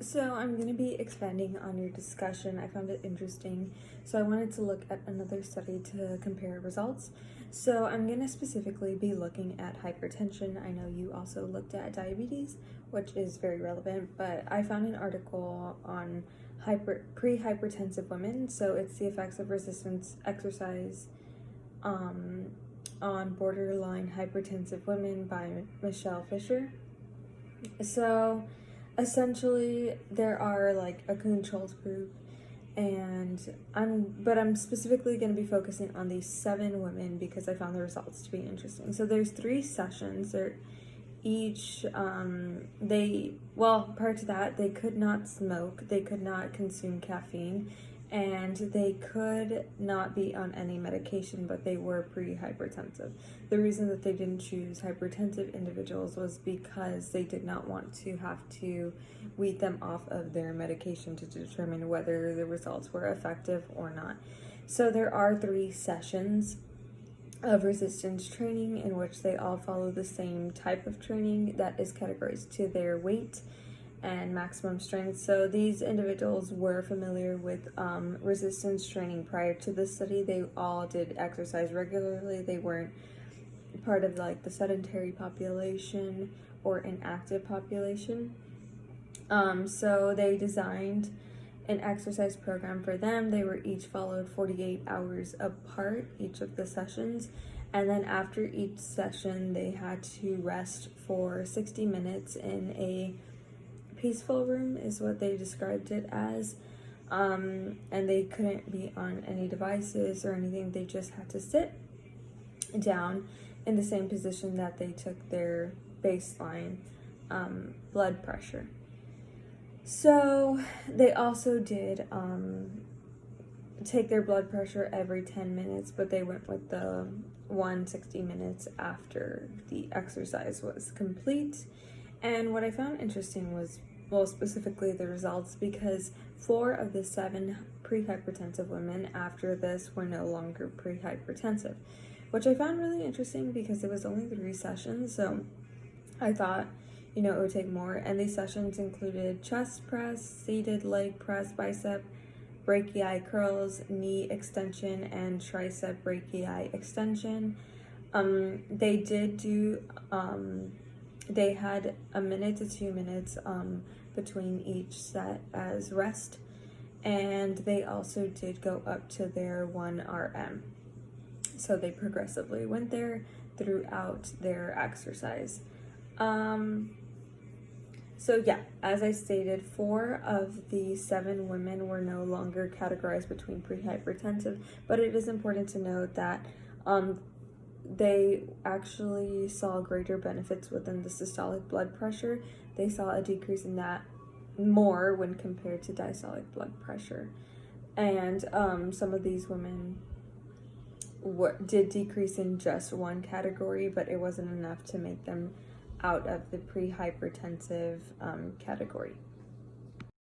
So I'm going to be expanding on your discussion. I found it interesting. So I wanted to look at another study to compare results. So I'm going to specifically be looking at hypertension. I know you also looked at diabetes, which is very relevant, but I found an article on pre-hypertensive women. So it's the effects of resistance exercise on borderline hypertensive women by Michelle Fisher. So essentially there are like a controls group, and I'm specifically going to be focusing on these 7 women because I found the results to be interesting. So there's 3 sessions. They're each prior to that, they could not smoke, they could not consume caffeine, and they could not be on any medication, but they were pre-hypertensive. The reason that they didn't choose hypertensive individuals was because they did not want to have to weed them off of their medication to determine whether the results were effective or not. So there are 3 sessions of resistance training in which they all follow the same type of training that is categorized to their weight and maximum strength. So these individuals were familiar with resistance training prior to this study. They all did exercise regularly. They weren't part of like the sedentary population or inactive population. So they designed an exercise program for them. They were each followed 48 hours apart, each of the sessions. And then after each session, they had to rest for 60 minutes in a peaceful room is what they described it as. And they couldn't be on any devices or anything. They just had to sit down in the same position that they took their baseline blood pressure. So they also did take their blood pressure every 10 minutes, but they went with the 160 minutes after the exercise was complete. And what I found interesting was, specifically the results, because 4 of the 7 pre-hypertensive women after this were no longer pre-hypertensive, which I found really interesting because it was only 3 sessions. So I thought, it would take more. And these sessions included chest press, seated leg press, bicep brachii curls, knee extension, and tricep brachii extension. They did do, they had 1 minute to 2 minutes between each set as rest. And they also did go up to their 1 RM. So they progressively went there throughout their exercise. So yeah, as I stated, 4 of the 7 women were no longer categorized between pre-hypertensive, but it is important to note that they actually saw greater benefits within the systolic blood pressure. They saw a decrease in that more when compared to diastolic blood pressure. And some of these women did decrease in just one category, but it wasn't enough to make them out of the pre-hypertensive category.